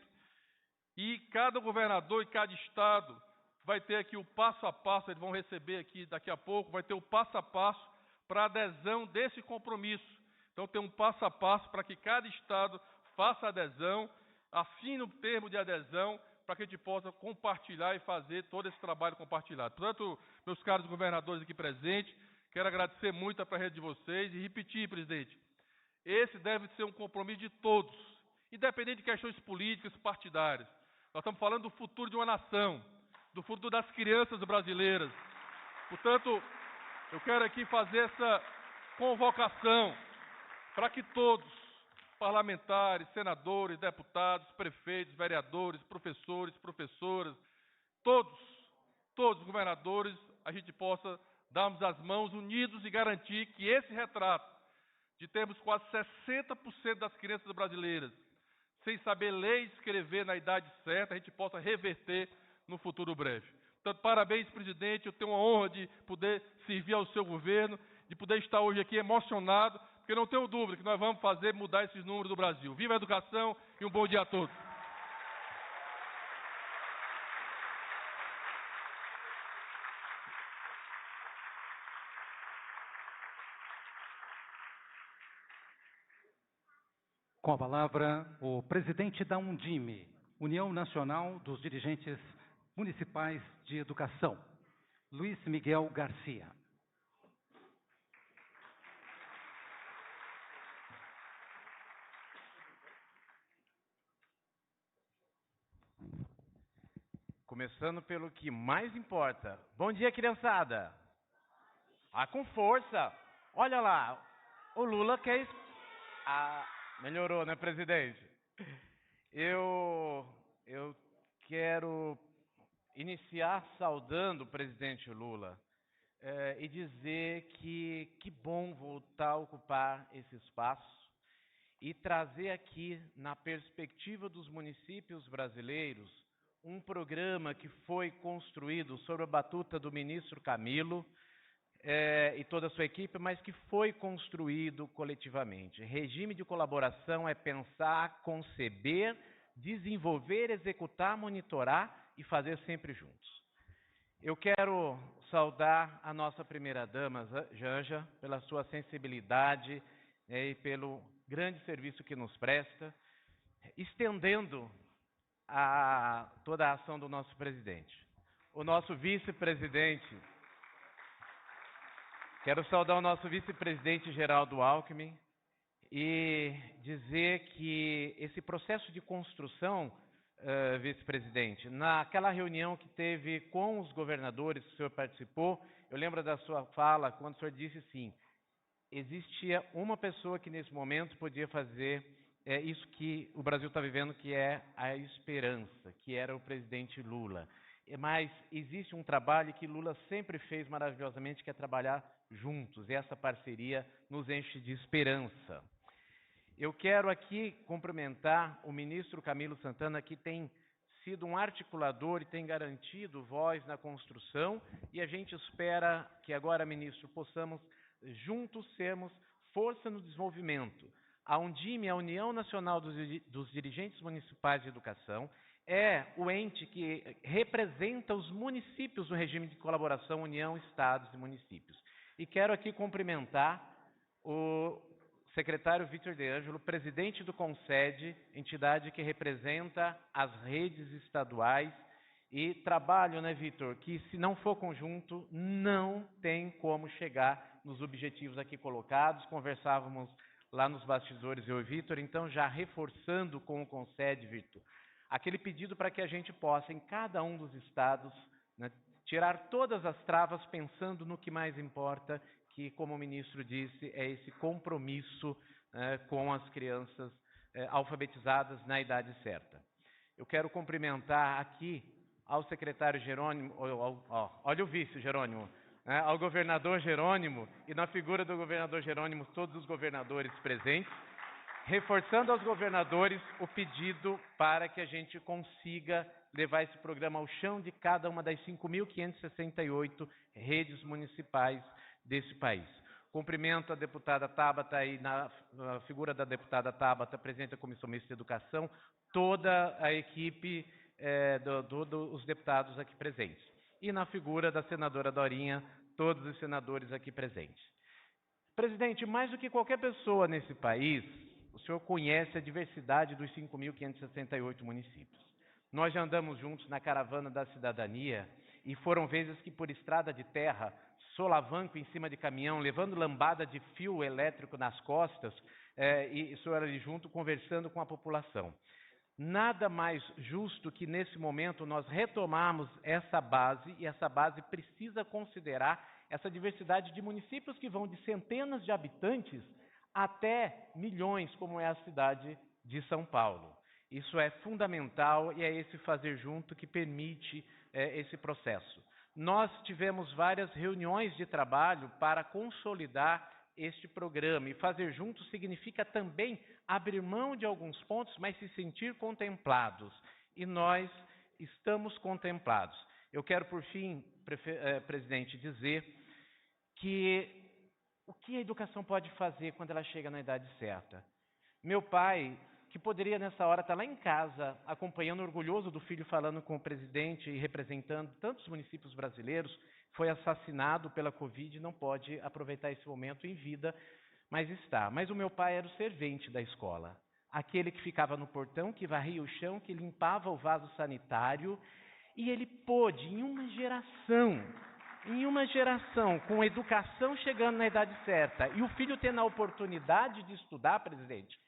E cada governador e cada estado vai ter aqui o passo a passo, eles vão receber aqui daqui a pouco, vai ter o passo a passo para a adesão desse compromisso. Então tem um passo a passo para que cada estado faça adesão, assine o termo de adesão, para que a gente possa compartilhar e fazer todo esse trabalho compartilhado. Portanto, meus caros governadores aqui presentes, quero agradecer muito a presença de vocês e repetir, presidente, esse deve ser um compromisso de todos, independente de questões políticas, partidárias. Nós estamos falando do futuro de uma nação, do futuro das crianças brasileiras. Portanto, eu quero aqui fazer essa convocação para que todos, parlamentares, senadores, deputados, prefeitos, vereadores, professores, professoras, todos os governadores, a gente possa darmos as mãos unidos e garantir que esse retrato de termos quase 60% das crianças brasileiras sem saber ler e escrever na idade certa, a gente possa reverter no futuro breve. Portanto, parabéns, presidente, eu tenho a honra de poder servir ao seu governo, de poder estar hoje aqui emocionado, porque não tenho dúvida que nós vamos fazer mudar esses números do Brasil. Viva a educação e um bom dia a todos. Com a palavra, o presidente da Undime, União Nacional dos Dirigentes Municipais de Educação, Luiz Miguel Garcia. Começando pelo que mais importa. Bom dia, criançada. Com força. Olha lá, o Lula quer... melhorou, né, presidente? Eu quero iniciar saudando o presidente Lula e dizer que bom voltar a ocupar esse espaço e trazer aqui, na perspectiva dos municípios brasileiros, um programa que foi construído sob a batuta do ministro Camilo e toda a sua equipe, mas que foi construído coletivamente. Regime de colaboração é pensar, conceber, desenvolver, executar, monitorar e fazer sempre juntos. Eu quero saudar a nossa primeira-dama, Janja, pela sua sensibilidade e pelo grande serviço que nos presta, estendendo toda a ação do nosso presidente. O nosso vice-presidente, quero saudar o nosso vice-presidente Geraldo Alckmin e dizer que esse processo de construção, vice-presidente, naquela reunião que teve com os governadores que o senhor participou, eu lembro da sua fala quando o senhor disse assim, existia uma pessoa que nesse momento podia fazer isso que o Brasil está vivendo, que é a esperança, que era o presidente Lula. Mas existe um trabalho que Lula sempre fez maravilhosamente, que é trabalhar juntos, e essa parceria nos enche de esperança. Eu quero aqui cumprimentar o ministro Camilo Santana, que tem sido um articulador e tem garantido voz na construção, e a gente espera que agora, ministro, possamos juntos sermos força no desenvolvimento. A Undime, a União Nacional dos Dirigentes Municipais de Educação, é o ente que representa os municípios no regime de colaboração União, Estados e Municípios. E quero aqui cumprimentar o secretário Victor De Angelo, presidente do CONSED, entidade que representa as redes estaduais, e trabalho, né, Victor, que se não for conjunto, não tem como chegar nos objetivos aqui colocados. Conversávamos lá nos bastidores, eu e Vitor, então já reforçando com o Concede, Vitor, aquele pedido para que a gente possa, em cada um dos estados, né, tirar todas as travas pensando no que mais importa, que, como o ministro disse, é esse compromisso com as crianças alfabetizadas na idade certa. Eu quero cumprimentar aqui ao secretário Jerônimo, olha o vice Jerônimo, ao governador Jerônimo, e na figura do governador Jerônimo, todos os governadores presentes, reforçando aos governadores o pedido para que a gente consiga levar esse programa ao chão de cada uma das 5.568 redes municipais desse país. Cumprimento a deputada Tabata e na figura da deputada Tabata, presidente da Comissão Mista de Educação, toda a equipe dos deputados aqui presentes. E na figura da senadora Dorinha, todos os senadores aqui presentes. Presidente, mais do que qualquer pessoa nesse país, o senhor conhece a diversidade dos 5.568 municípios. Nós já andamos juntos na caravana da cidadania e foram vezes que por estrada de terra, solavanco em cima de caminhão, levando lambada de fio elétrico nas costas, e o senhor ali junto conversando com a população. Nada mais justo que nesse momento nós retomarmos essa base, e essa base precisa considerar essa diversidade de municípios que vão de centenas de habitantes até milhões, como é a cidade de São Paulo. Isso é fundamental e é esse fazer junto que permite esse processo. Nós tivemos várias reuniões de trabalho para consolidar este programa, e fazer junto significa também abrir mão de alguns pontos, mas se sentir contemplados. E nós estamos contemplados. Eu quero, por fim, presidente, dizer que o que a educação pode fazer quando ela chega na idade certa? Meu pai, que poderia nessa hora estar lá em casa, acompanhando, orgulhoso do filho, falando com o presidente e representando tantos municípios brasileiros, foi assassinado pela Covid e não pode aproveitar esse momento em vida, mas está. Mas o meu pai era o servente da escola, aquele que ficava no portão, que varria o chão, que limpava o vaso sanitário, e ele pôde, em uma geração, com a educação chegando na idade certa, e o filho tendo a oportunidade de estudar, presidente,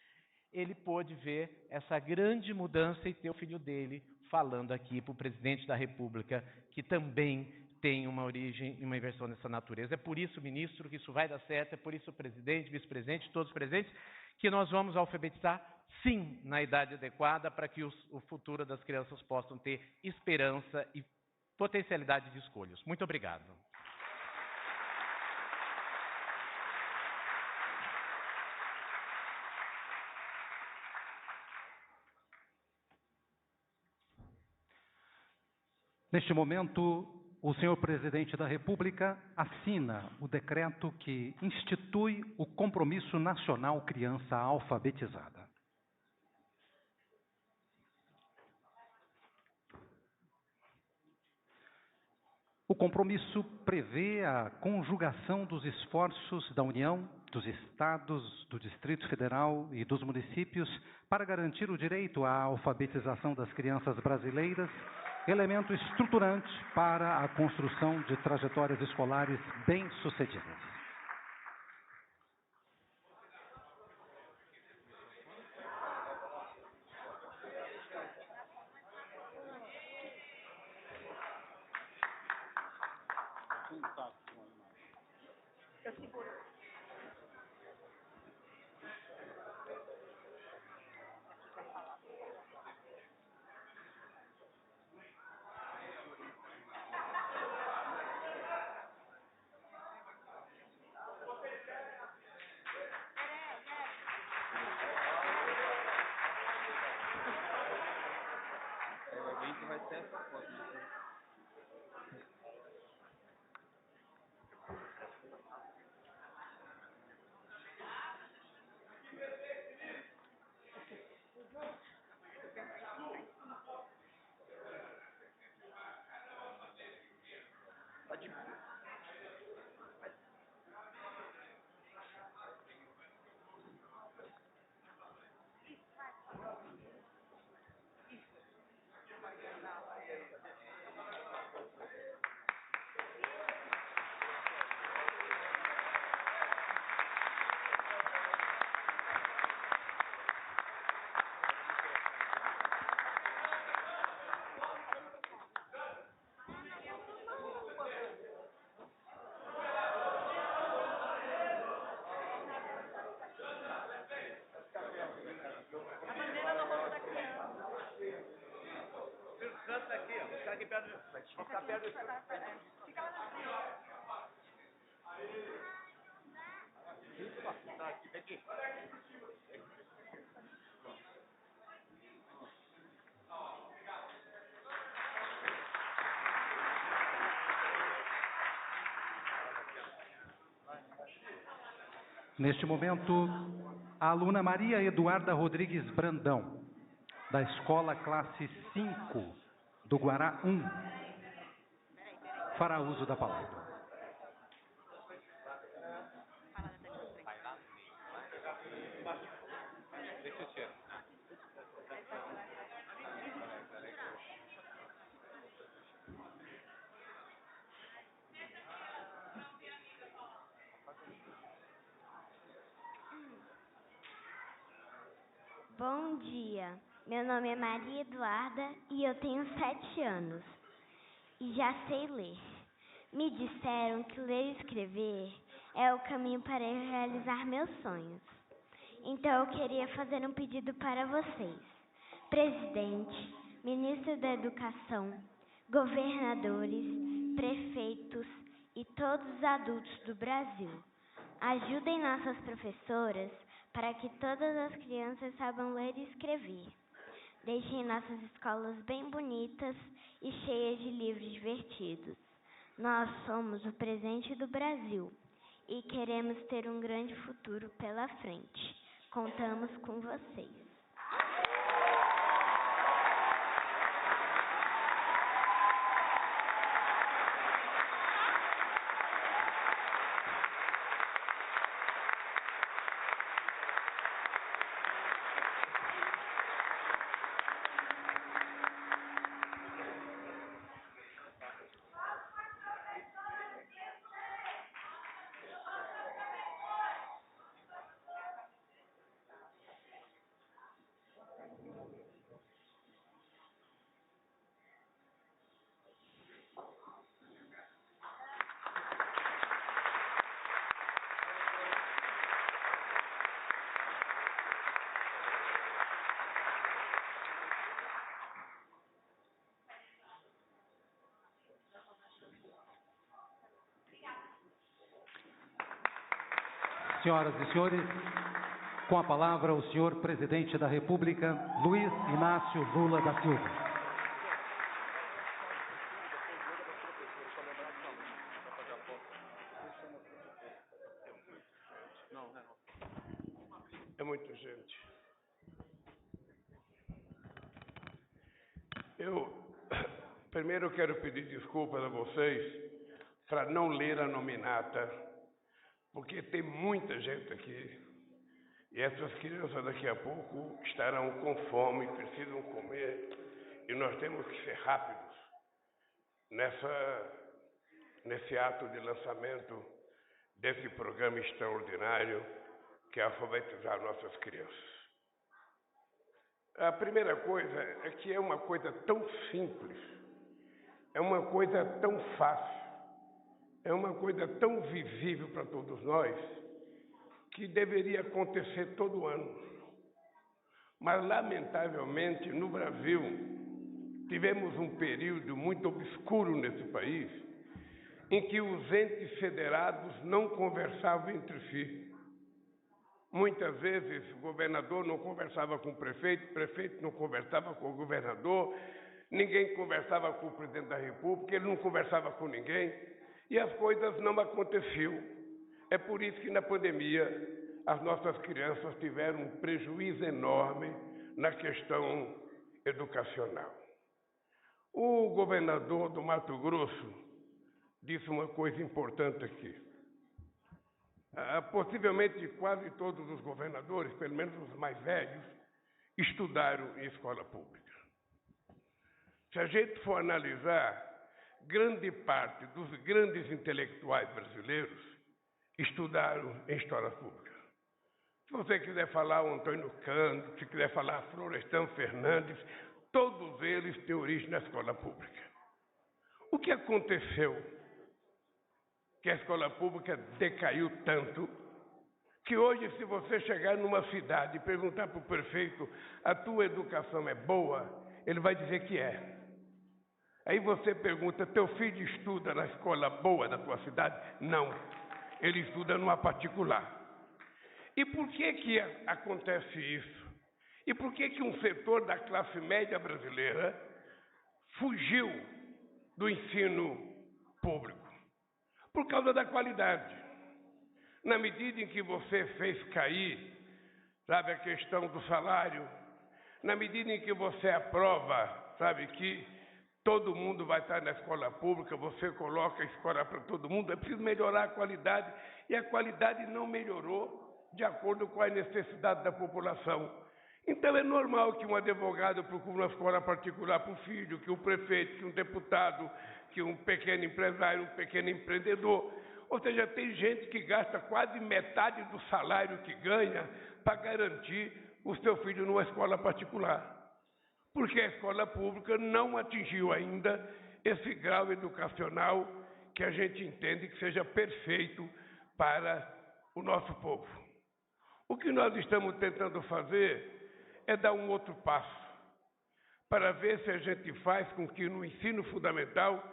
ele pôde ver essa grande mudança e ter o filho dele falando aqui para o presidente da República, que também tem uma origem e uma inversão dessa natureza. É por isso, ministro, que isso vai dar certo, é por isso, presidente, vice-presidente, todos presentes, que nós vamos alfabetizar, sim, na idade adequada, para que o futuro das crianças possam ter esperança e potencialidade de escolhas. Muito obrigado. Neste momento, o senhor presidente da República assina o decreto que institui o Compromisso Nacional Criança Alfabetizada. O compromisso prevê a conjugação dos esforços da União, dos Estados, do Distrito Federal e dos municípios para garantir o direito à alfabetização das crianças brasileiras, elemento estruturante para a construção de trajetórias escolares bem-sucedidas. Neste momento, a aluna Maria Eduarda Rodrigues Brandão, da Escola Classe 5 do Guará 1, fará uso da palavra. Bom dia, meu nome é Maria Eduarda e eu tenho 7 anos e já sei ler. Me disseram que ler e escrever é o caminho para realizar meus sonhos. Então eu queria fazer um pedido para vocês, presidente, ministro da Educação, governadores, prefeitos e todos os adultos do Brasil. Ajudem nossas professoras para que todas as crianças saibam ler e escrever. Deixem nossas escolas bem bonitas e cheias de livros divertidos. Nós somos o presente do Brasil e queremos ter um grande futuro pela frente. Contamos com vocês. Senhoras e senhores, com a palavra o senhor presidente da República, Luiz Inácio Lula da Silva. É muita gente. Eu primeiro quero pedir desculpas a vocês para não ler a nominata, porque tem muita gente aqui e essas crianças daqui a pouco estarão com fome, precisam comer e nós temos que ser rápidos nesse ato de lançamento desse programa extraordinário que é alfabetizar nossas crianças. A primeira coisa é que é uma coisa tão simples, é uma coisa tão fácil, é uma coisa tão visível para todos nós, que deveria acontecer todo ano. Mas, lamentavelmente, no Brasil, tivemos um período muito obscuro nesse país, em que os entes federados não conversavam entre si. Muitas vezes, o governador não conversava com o prefeito não conversava com o governador, ninguém conversava com o presidente da República, ele não conversava com ninguém, e as coisas não aconteciam. É por isso que na pandemia as nossas crianças tiveram um prejuízo enorme na questão educacional. O governador do Mato Grosso disse uma coisa importante aqui. Possivelmente quase todos os governadores, pelo menos os mais velhos, estudaram em escola pública. Se a gente for analisar, grande parte dos grandes intelectuais brasileiros estudaram em escola pública. Se você quiser falar o Antônio Cândido, se quiser falar Florestan Fernandes, todos eles têm origem na escola pública. O que aconteceu? Que a escola pública decaiu tanto que hoje, se você chegar numa cidade e perguntar para o prefeito a tua educação é boa, ele vai dizer que é. Aí você pergunta, teu filho estuda na escola boa da tua cidade? Não, ele estuda numa particular. E por que acontece isso? E por que um setor da classe média brasileira fugiu do ensino público? Por causa da qualidade. Na medida em que você fez cair, sabe, a questão do salário, na medida em que você aprova, sabe, que todo mundo vai estar na escola pública, você coloca a escola para todo mundo, é preciso melhorar a qualidade, e a qualidade não melhorou de acordo com a necessidade da população. Então é normal que um advogado procure uma escola particular para o filho, que um prefeito, que um deputado, que um pequeno empresário, um pequeno empreendedor. Ou seja, tem gente que gasta quase metade do salário que ganha para garantir o seu filho numa escola particular. Porque a escola pública não atingiu ainda esse grau educacional que a gente entende que seja perfeito para o nosso povo. O que nós estamos tentando fazer é dar um outro passo, para ver se a gente faz com que no ensino fundamental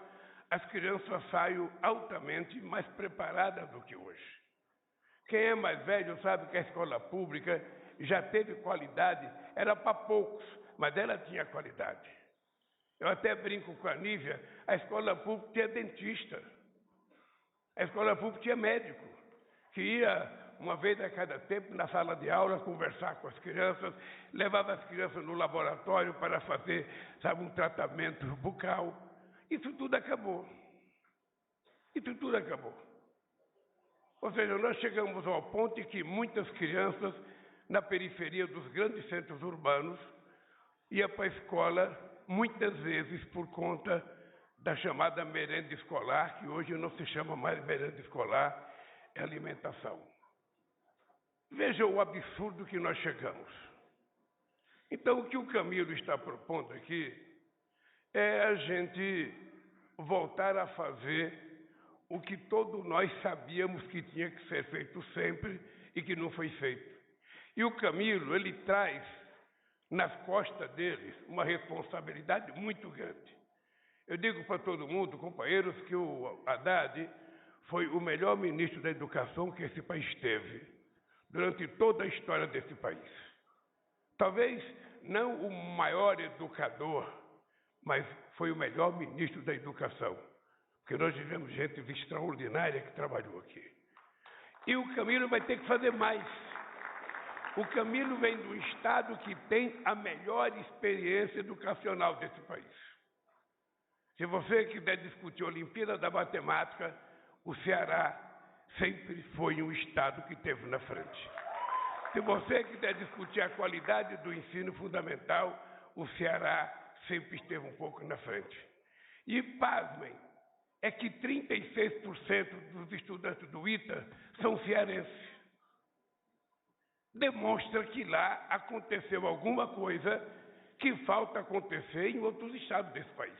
as crianças saiam altamente mais preparadas do que hoje. Quem é mais velho sabe que a escola pública já teve qualidade, era para poucos, mas ela tinha qualidade. Eu até brinco com a Nívia, a escola pública tinha dentista, a escola pública tinha médico, que ia uma vez a cada tempo na sala de aula conversar com as crianças, levava as crianças no laboratório para fazer, sabe, um tratamento bucal. Isso tudo acabou. Isso tudo acabou. Ou seja, nós chegamos ao ponto em que muitas crianças na periferia dos grandes centros urbanos iam para a escola, muitas vezes por conta da chamada merenda escolar, que hoje não se chama mais merenda escolar, é alimentação. Veja o absurdo que nós chegamos. Então, o que o Camilo está propondo aqui é a gente voltar a fazer o que todos nós sabíamos que tinha que ser feito sempre e que não foi feito. E o Camilo, ele traz nas costas deles uma responsabilidade muito grande. Eu digo para todo mundo, companheiros, que o Haddad foi o melhor ministro da educação que esse país teve durante toda a história desse país. Talvez não o maior educador, mas foi o melhor ministro da educação, porque nós tivemos gente extraordinária que trabalhou aqui. E o Camilo vai ter que fazer mais. O Camilo vem do estado que tem a melhor experiência educacional desse país. Se você quiser discutir a Olimpíada da Matemática, o Ceará sempre foi um estado que esteve na frente. Se você quiser discutir a qualidade do ensino fundamental, o Ceará sempre esteve um pouco na frente. E, pasmem, é que 36% dos estudantes do ITA são cearenses. Demonstra que lá aconteceu alguma coisa que falta acontecer em outros estados desse país.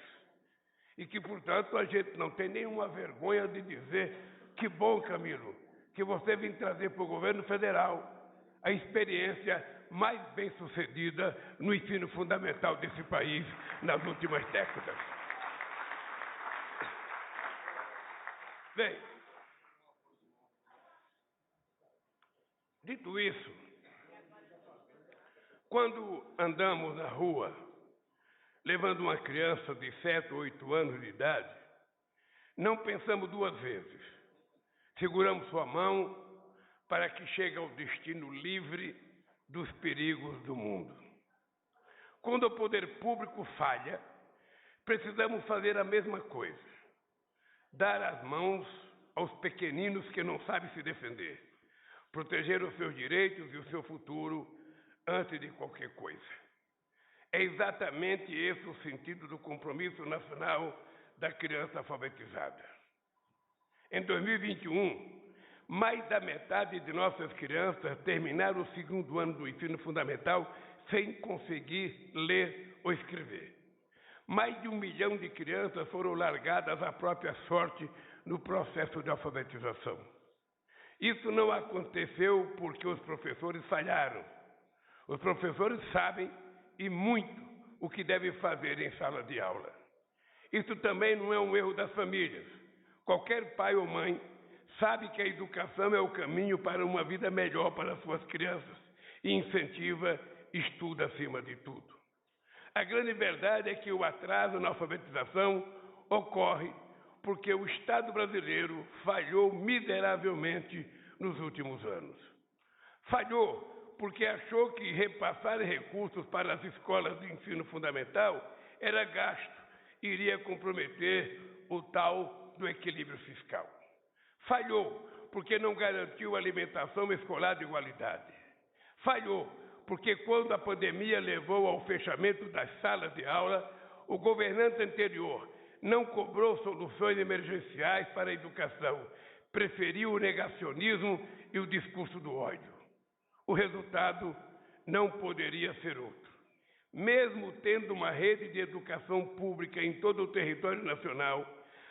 E que, portanto, a gente não tem nenhuma vergonha de dizer que bom, Camilo, que você vem trazer para o governo federal a experiência mais bem-sucedida no ensino fundamental desse país nas últimas décadas. Bem, dito isso, quando andamos na rua, levando uma criança de 7 ou 8 anos de idade, não pensamos duas vezes. Seguramos sua mão para que chegue ao destino livre dos perigos do mundo. Quando o poder público falha, precisamos fazer a mesma coisa. Dar as mãos aos pequeninos que não sabem se defender. Proteger os seus direitos e o seu futuro antes de qualquer coisa. É exatamente esse o sentido do compromisso nacional da criança alfabetizada. Em 2021, mais da metade de nossas crianças terminaram o 2º ano do ensino fundamental sem conseguir ler ou escrever. Mais de 1 milhão de crianças foram largadas à própria sorte no processo de alfabetização. Isso não aconteceu porque os professores falharam. Os professores sabem e muito o que devem fazer em sala de aula. Isso também não é um erro das famílias. Qualquer pai ou mãe sabe que a educação é o caminho para uma vida melhor para suas crianças e incentiva estudo acima de tudo. A grande verdade é que o atraso na alfabetização ocorre porque o Estado brasileiro falhou miseravelmente nos últimos anos. Falhou porque achou que repassar recursos para as escolas de ensino fundamental era gasto e iria comprometer o tal do equilíbrio fiscal. Falhou porque não garantiu alimentação escolar de igualdade. Falhou porque quando a pandemia levou ao fechamento das salas de aula, o governante anterior não cobrou soluções emergenciais para a educação, preferiu o negacionismo e o discurso do ódio. O resultado não poderia ser outro. Mesmo tendo uma rede de educação pública em todo o território nacional,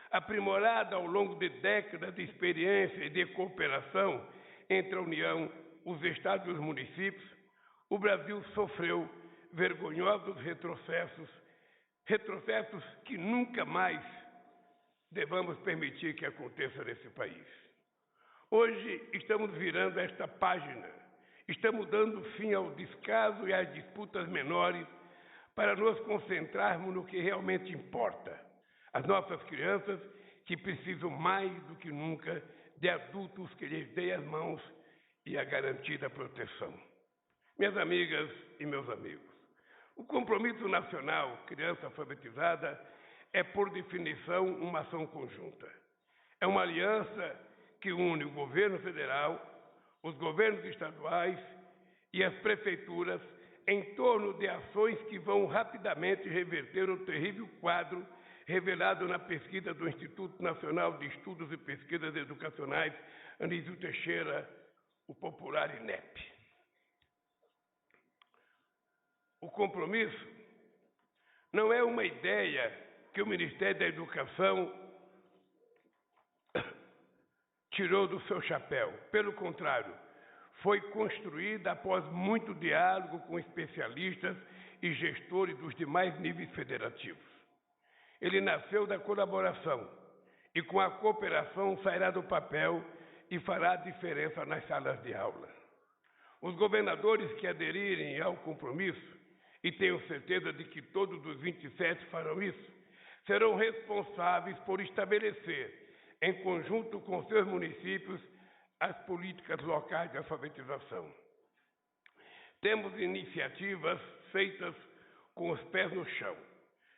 aprimorada ao longo de décadas de experiência e de cooperação entre a União, os estados e os municípios, o Brasil sofreu vergonhosos retrocessos que nunca mais devamos permitir que aconteça nesse país. Hoje estamos virando esta página, estamos dando fim ao descaso e às disputas menores para nos concentrarmos no que realmente importa. As nossas crianças que precisam mais do que nunca de adultos que lhes deem as mãos e a garantida proteção. Minhas amigas e meus amigos, o compromisso nacional Criança Alfabetizada é, por definição, uma ação conjunta. É uma aliança que une o governo federal, os governos estaduais e as prefeituras em torno de ações que vão rapidamente reverter o terrível quadro revelado na pesquisa do Instituto Nacional de Estudos e Pesquisas Educacionais, Anísio Teixeira, o popular INEP. O compromisso não é uma ideia que o Ministério da Educação tirou do seu chapéu. Pelo contrário, foi construída após muito diálogo com especialistas e gestores dos demais níveis federativos. Ele nasceu da colaboração e com a cooperação sairá do papel e fará diferença nas salas de aula. Os governadores que aderirem ao compromisso, e tenho certeza de que todos os 27 farão isso, serão responsáveis por estabelecer, em conjunto com seus municípios, as políticas locais de alfabetização. Temos iniciativas feitas com os pés no chão,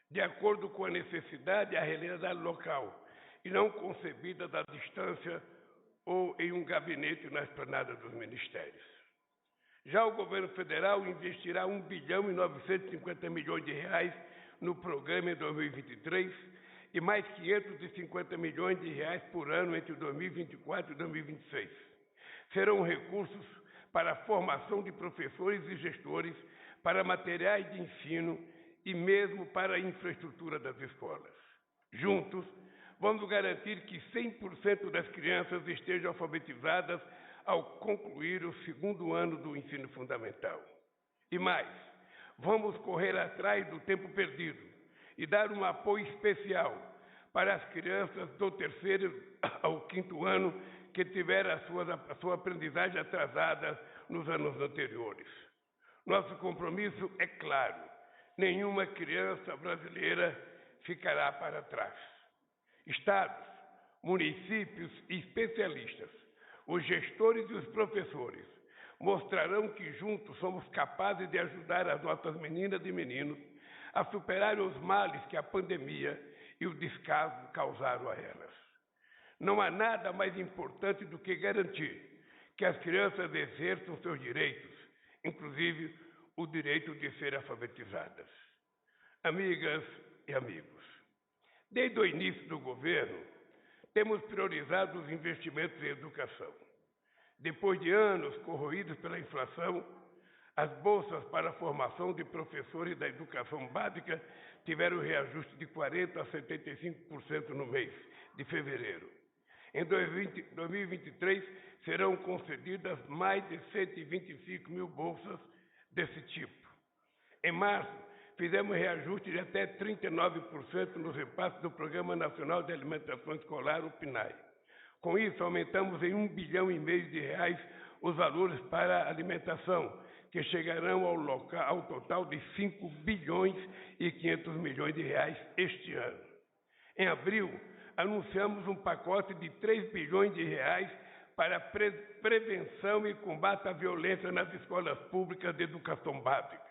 de acordo com a necessidade e a realidade local, e não concebidas à distância ou em um gabinete na esplanada dos ministérios. Já o governo federal investirá 1 bilhão e 950 milhões de reais no programa em 2023 e mais 550 milhões de reais por ano entre 2024 e 2026. Serão recursos para a formação de professores e gestores, para materiais de ensino e mesmo para a infraestrutura das escolas. Juntos, vamos garantir que 100% das crianças estejam alfabetizadas ao concluir o 2º ano do ensino fundamental. E mais, vamos correr atrás do tempo perdido e dar um apoio especial para as crianças do 3º ao 5º ano que tiveram a sua aprendizagem atrasada nos anos anteriores. Nosso compromisso é claro: nenhuma criança brasileira ficará para trás. Estados, municípios e especialistas, os gestores e os professores mostrarão que juntos somos capazes de ajudar as nossas meninas e meninos a superar os males que a pandemia e o descaso causaram a elas. Não há nada mais importante do que garantir que as crianças exerçam seus direitos, inclusive o direito de ser alfabetizadas. Amigas e amigos, desde o início do governo, temos priorizado os investimentos em educação. Depois de anos corroídos pela inflação, as bolsas para a formação de professores da educação básica tiveram reajuste de 40% a 75% no mês de fevereiro. Em 2023, serão concedidas mais de 125 mil bolsas desse tipo. Em março, fizemos reajuste de até 39% nos repasses do Programa Nacional de Alimentação Escolar, o PNAE. Com isso, aumentamos em R$1,5 bilhão de reais os valores para a alimentação, que chegarão ao total de R$5,5 bilhões de reais este ano. Em abril, anunciamos um pacote de R$3 bilhões de reais para prevenção e combate à violência nas escolas públicas de educação básica.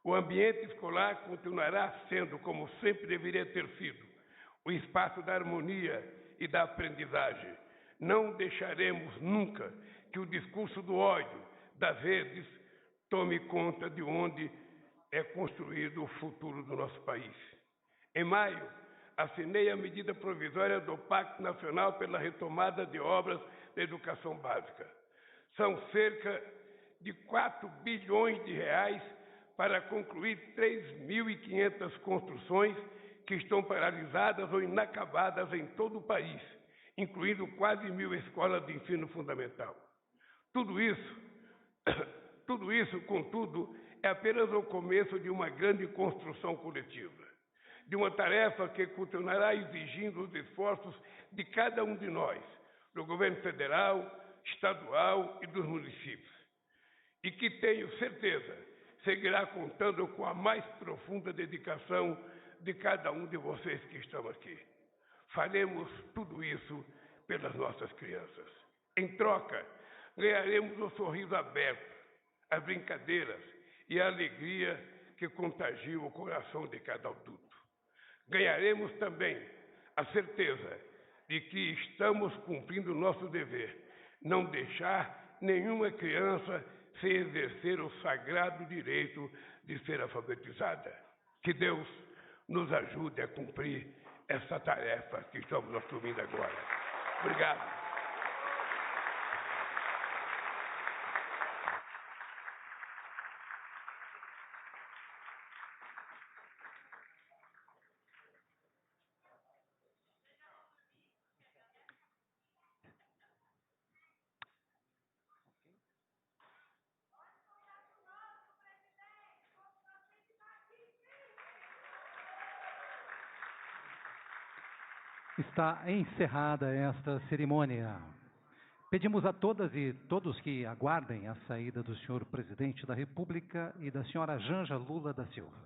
O ambiente escolar continuará sendo, como sempre deveria ter sido, o espaço da harmonia e da aprendizagem. Não deixaremos nunca que o discurso do ódio das redes tome conta de onde é construído o futuro do nosso país. Em maio, assinei a medida provisória do Pacto Nacional pela retomada de obras da educação básica. São cerca de R$4 bilhões de reais para concluir 3.500 construções que estão paralisadas ou inacabadas em todo o país, incluindo quase 1.000 escolas de ensino fundamental. Tudo isso, contudo, é apenas o começo de uma grande construção coletiva, de uma tarefa que continuará exigindo os esforços de cada um de nós, do governo federal, estadual e dos municípios, e que tenho certeza seguirá contando com a mais profunda dedicação de cada um de vocês que estão aqui. Faremos tudo isso pelas nossas crianças. Em troca, ganharemos o sorriso aberto, as brincadeiras e a alegria que contagiam o coração de cada adulto. Ganharemos também a certeza de que estamos cumprindo o nosso dever, não deixar nenhuma criança sem exercer o sagrado direito de ser alfabetizada. Que Deus nos ajude a cumprir essa tarefa que estamos assumindo agora. Obrigado. Está encerrada esta cerimônia. Pedimos a todas e todos que aguardem a saída do senhor presidente da República e da senhora Janja Lula da Silva.